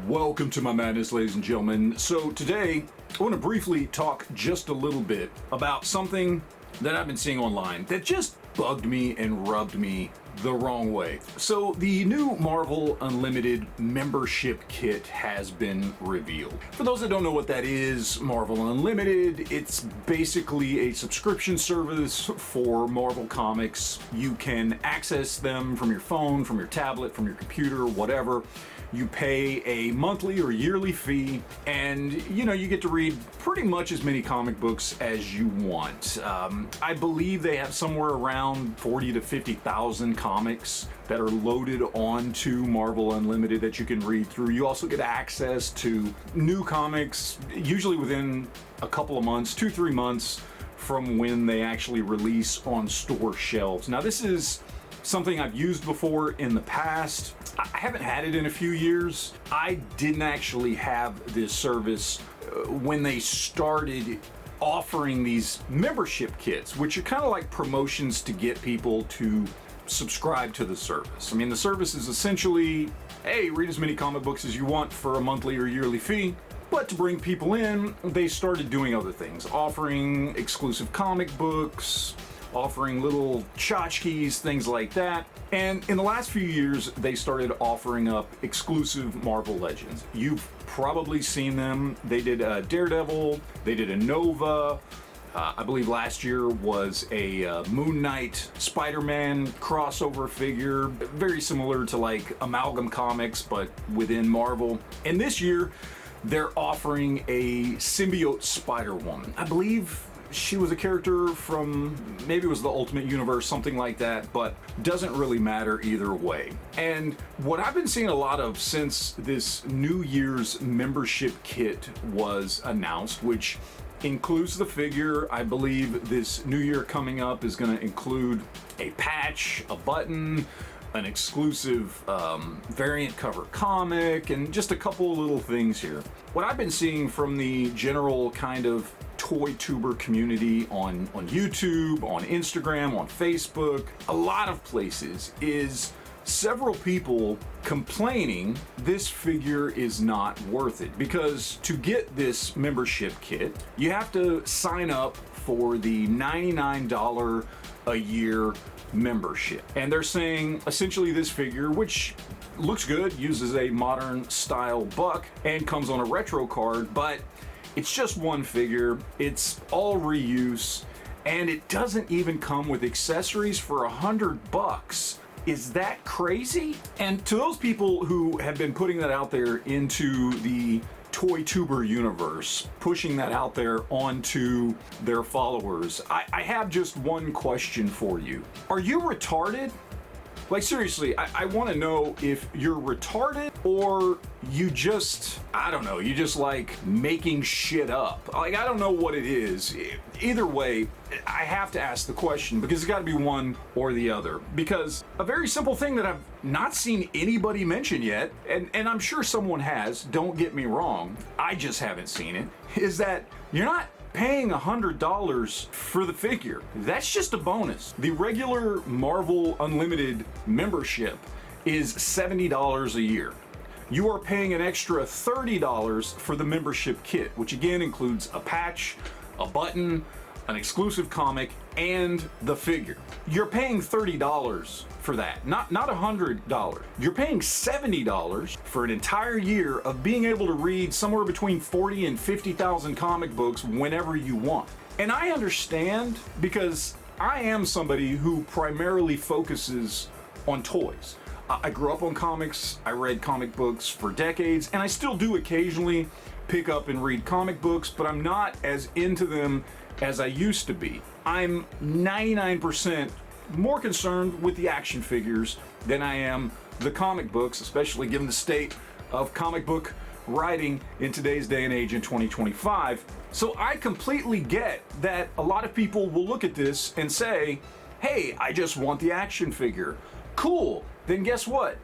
Welcome to my madness, ladies and gentlemen. So today, I want to briefly talk just a little bit about something that I've been seeing online that just bugged me and rubbed me the wrong way. So the new Marvel Unlimited membership kit has been revealed. For those that don't know what that is, Marvel Unlimited, it's basically a subscription service for Marvel comics. You can access them from your phone, from your tablet, from your computer, whatever. You pay a monthly or yearly fee, and you get to read pretty much as many comic books as you want. I believe they have somewhere around 40 to 50,000 comics that are loaded onto Marvel Unlimited that you can read through. You also get access to new comics, usually within a couple of months, 2-3 months from when they actually release on store shelves. Now, this is something I've used before in the past. I haven't had it in a few years. I didn't actually have this service when they started offering these membership kits, which are kind of like promotions to get people to subscribe to the service. I mean, the service is essentially, hey, read as many comic books as you want for a monthly or yearly fee. But to bring people in, they started doing other things, offering exclusive comic books, offering little tchotchkes, things like that. And in the last few years, they started offering up exclusive Marvel Legends. You've probably seen them. They did Daredevil, they did a Nova. I believe last year was a Moon Knight Spider-Man crossover figure, very similar to like Amalgam Comics, but within Marvel. And this year, they're offering a symbiote Spider-Woman. I believe she was a character from, maybe it was the Ultimate Universe, something like that, but doesn't really matter either way. And what I've been seeing a lot of since this New Year's membership kit was announced, which includes the figure. I believe this new year coming up is going to include a patch, a button, an exclusive variant cover comic, and just a couple of little things here. What I've been seeing from the general kind of Toytuber community on YouTube, on Instagram, on Facebook, a lot of places, is several people complaining this figure is not worth it, because to get this membership kit, you have to sign up for the $99 a year membership. And they're saying essentially this figure, which looks good, uses a modern style buck and comes on a retro card, but it's just one figure, it's all reuse, and it doesn't even come with accessories for $100. Is that crazy? And to those people who have been putting that out there into the Toytuber universe, pushing that out there onto their followers, I have just one question for you. Are you retarded? Like, seriously, I want to know if you're retarded or you just, I don't know, you just like making shit up. Like, I don't know what it is. Either way, I have to ask the question, because it's got to be one or the other. Because a very simple thing that I've not seen anybody mention yet, and I'm sure someone has, don't get me wrong, I just haven't seen it, is that you're not paying $100 for the figure. That's just a bonus. The regular Marvel Unlimited membership is $70 a year. You are paying an extra $30 for the membership kit, which again includes a patch, a button, an exclusive comic, and the figure. You're paying $30 for that, not $100. You're paying $70 for an entire year of being able to read somewhere between 40 and 50,000 comic books whenever you want. And I understand, because I am somebody who primarily focuses on toys. I grew up on comics, I read comic books for decades, and I still do occasionally pick up and read comic books, but I'm not as into them as I used to be. I'm 99% more concerned with the action figures than I am the comic books, especially given the state of comic book writing in today's day and age in 2025. So I completely get that a lot of people will look at this and say, hey, I just want the action figure. Cool, then guess what?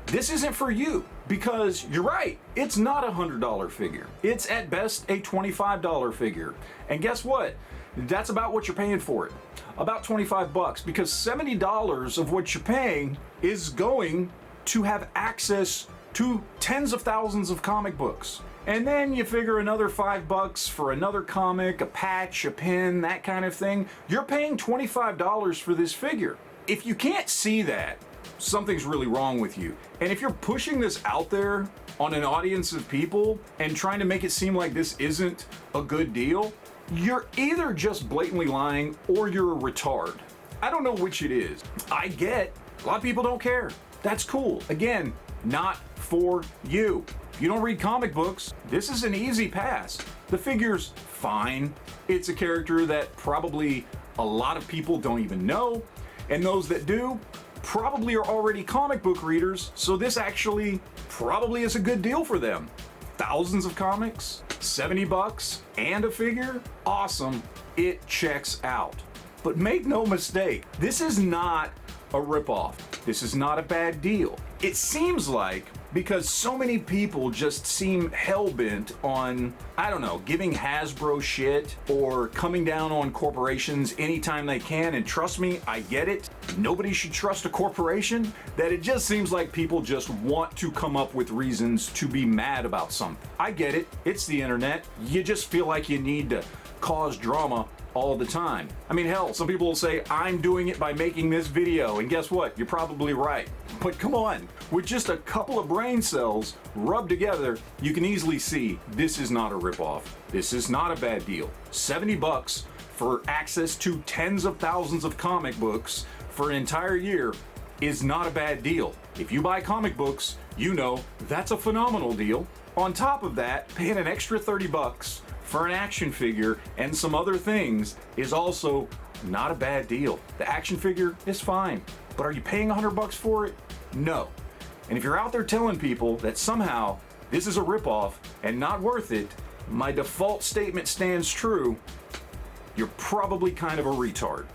This isn't for you, because you're right, it's not a $100 figure. It's at best a $25 figure. And guess what? That's about what you're paying for it. About $25, because $70 of what you're paying is going to have access to tens of thousands of comic books. And then you figure another $5 for another comic, a patch, a pin, that kind of thing. You're paying $25 for this figure. If you can't see that, something's really wrong with you. And if you're pushing this out there on an audience of people and trying to make it seem like this isn't a good deal, you're either just blatantly lying or you're a retard. I don't know which it is. I get a lot of people don't care. That's cool. Again, not for you. If you don't read comic books, this is an easy pass. The figure's fine. It's a character that probably a lot of people don't even know, and those that do probably are already comic book readers, so this actually probably is a good deal for them. Thousands of comics, $70, and a figure? Awesome. It checks out. But make no mistake, this is not a ripoff. This is not a bad deal. It seems like because so many people just seem hell-bent on, I don't know, giving Hasbro shit or coming down on corporations anytime they can, and trust me, I get it. Nobody should trust a corporation, that it just seems like people just want to come up with reasons to be mad about something. I get it. It's the internet. You just feel like you need to cause drama all the time. I mean, hell, some people will say, I'm doing it by making this video, and guess what? You're probably right. But come on, with just a couple of brain cells rubbed together, you can easily see this is not a ripoff. This is not a bad deal. $70 for access to tens of thousands of comic books for an entire year is not a bad deal. If you buy comic books, you know that's a phenomenal deal. On top of that, paying an extra $30 for an action figure and some other things is also not a bad deal. The action figure is fine, but are you paying $100 for it? No. And if you're out there telling people that somehow this is a ripoff and not worth it, my default statement stands true. You're probably kind of a retard.